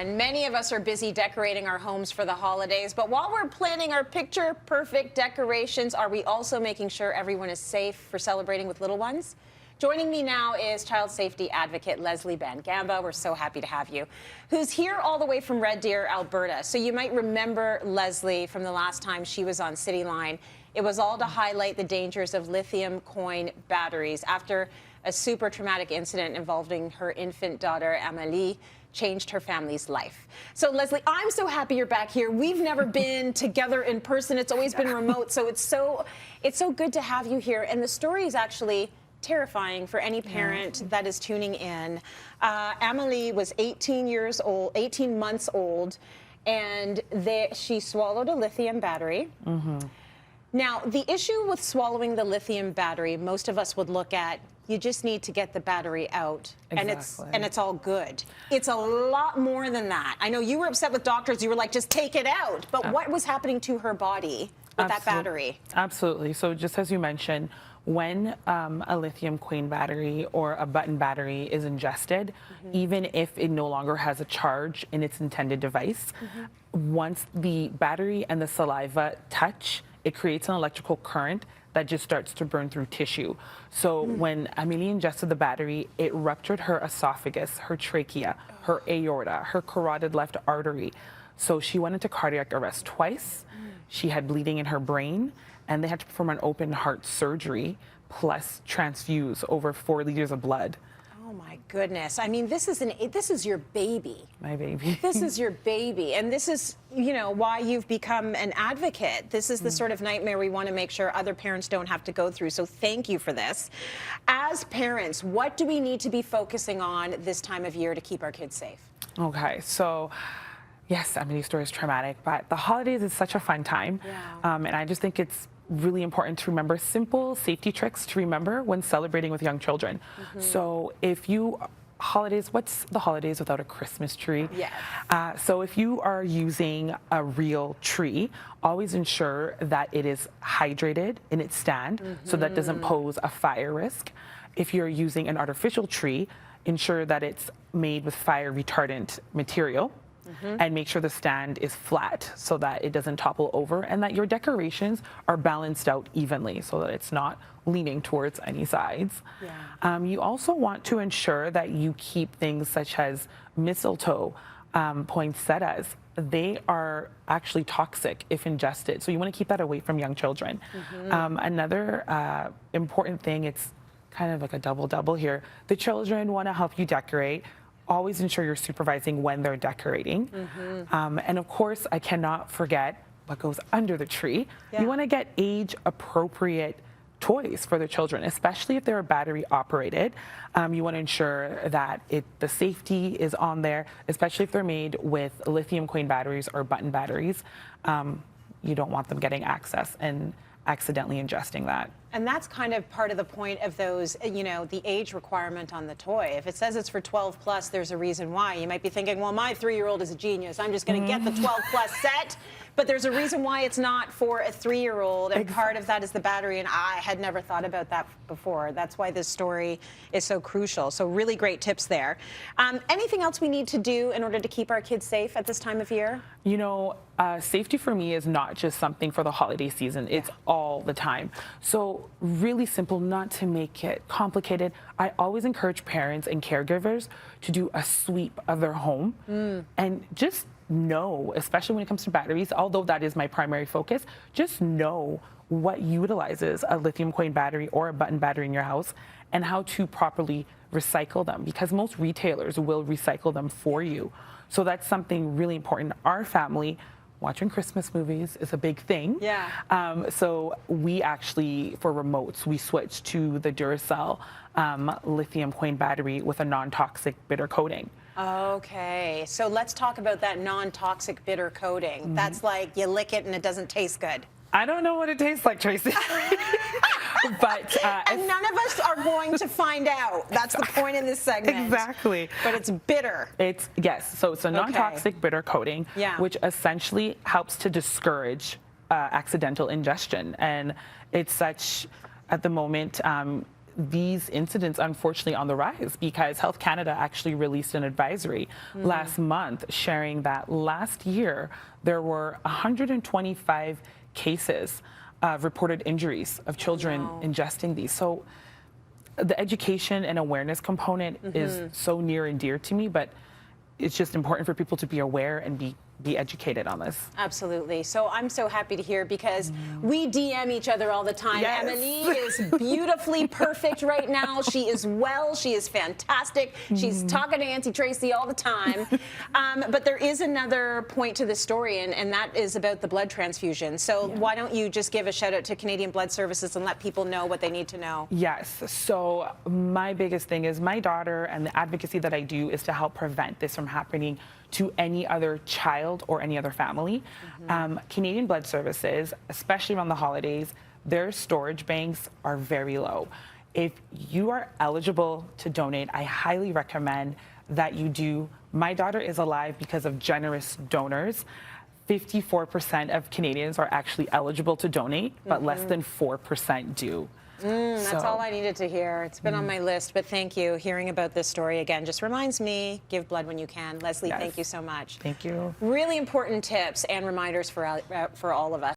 And many of us are busy decorating our homes for the holidays, but while we're planning our picture-perfect decorations, are we also making sure everyone is safe for celebrating with little ones? Joining me now is child safety advocate Leslie Bangamba. We're so happy to have you, who's here all the way from Red Deer, Alberta. So you might remember Leslie from the last time she was on Cityline. It was all to highlight the dangers of lithium coin batteries after a super traumatic incident involving her infant daughter, Amélie, changed her family's life. So Leslie, I'm so happy you're back here. We've never been together in person. It's always been remote. So it's so good to have you here. And the story is actually terrifying for any parent that is tuning in. Amélie was 18 months old, and she swallowed a lithium battery. Now, the issue with swallowing the lithium battery, most of us would look at, you just need to get the battery out, and it's all good. It's a lot more than that. I know you were upset with doctors. You were like, just take it out. But what was happening to her body with that battery? Absolutely. So just as you mentioned, when a lithium coin battery or a button battery is ingested, even if it no longer has a charge in its intended device, once the battery and the saliva touch, it creates an electrical current that just starts to burn through tissue. So when Amélie ingested the battery, it ruptured her esophagus, her trachea, her aorta, her carotid left artery. So she went into cardiac arrest twice. She had bleeding in her brain, and they had to perform an open heart surgery plus transfuse over 4 liters of blood. Oh my goodness. I mean, this is your baby. My baby. This is your baby. And this is, you know, why you've become an advocate. This is the sort of nightmare we want to make sure other parents don't have to go through. So thank you for this. As parents, what do we need to be focusing on this time of year to keep our kids safe? Okay, so yes, Amelie's story is traumatic, but the holidays is such a fun time. And I just think it's really important to remember simple safety tricks to remember when celebrating with young children. So if you what's the holidays without a Christmas tree? Yes. So if you are using a real tree, always ensure that it is hydrated in its stand so that doesn't pose a fire risk. If you're using an artificial tree, ensure that it's made with fire retardant material. And make sure the stand is flat so that it doesn't topple over, and that your decorations are balanced out evenly so that it's not leaning towards any sides. You also want to ensure that you keep things such as mistletoe, poinsettias. They are actually toxic if ingested, so you want to keep that away from young children. Another important thing, it's kind of like a double-double here. The children want to help you decorate. Always ensure you're supervising when they're decorating. And of course, I cannot forget what goes under the tree. You want to get age-appropriate toys for the children, especially if they're battery operated. You want to ensure that the safety is on there, especially if they're made with lithium coin batteries or button batteries. You don't want them getting access and accidentally ingesting that. And that's kind of part of the point of those, you know, the age requirement on the toy. If it says it's for 12 plus, there's a reason why. You might be thinking, well, my 3-year-old is a genius. I'm just going to get the 12 plus set. But there's a reason why it's not for a 3-year-old, and part of that is the battery, and I had never thought about that before. That's why this story is so crucial. So really great tips there. Anything else we need to do in order to keep our kids safe at this time of year? You know, safety for me is not just something for the holiday season. It's all the time. So really simple, not to make it complicated. I always encourage parents and caregivers to do a sweep of their home and just know, especially when it comes to batteries, although that is my primary focus, just know what utilizes a lithium coin battery or a button battery in your house and how to properly recycle them, because most retailers will recycle them for you. So that's something really important. Our family, watching Christmas movies is a big thing. So we actually, for remotes, we switched to the Duracell lithium coin battery with a non-toxic bitter coating. Okay, so let's talk about that non-toxic bitter coating. That's like you lick it and it doesn't taste good. I don't know what it tastes like, Tracy. But and none of us are going to find out. That's the point in this segment. Exactly. But it's bitter. Yes. So it's a non-toxic bitter coating, which essentially helps to discourage accidental ingestion. And it's such, at the moment, these incidents unfortunately on the rise, because Health Canada actually released an advisory last month sharing that last year there were 125 cases of reported injuries of children ingesting these. So the education and awareness component is so near and dear to me, but it's just important for people to be aware and be educated on this. Absolutely. So I'm so happy to hear, because we DM each other all the time. Yes. Emily is beautifully perfect right now. She is well. She is fantastic. She's talking to Auntie Tracy all the time. But there is another point to this story, and that is about the blood transfusion. So why don't you just give a shout out to Canadian Blood Services and let people know what they need to know? Yes. So my biggest thing is my daughter, and the advocacy that I do is to help prevent this from happening to any other child or any other family. Canadian Blood Services, especially around the holidays, their storage banks are very low. If you are eligible to donate, I highly recommend that you do. My daughter is alive because of generous donors. 54% of Canadians are actually eligible to donate, but less than 4% do. That's all I needed to hear. It's been on my list, but thank you. Hearing about this story again just reminds me, give blood when you can. Leslie, thank you so much. Thank you. Really important tips and reminders for all of us.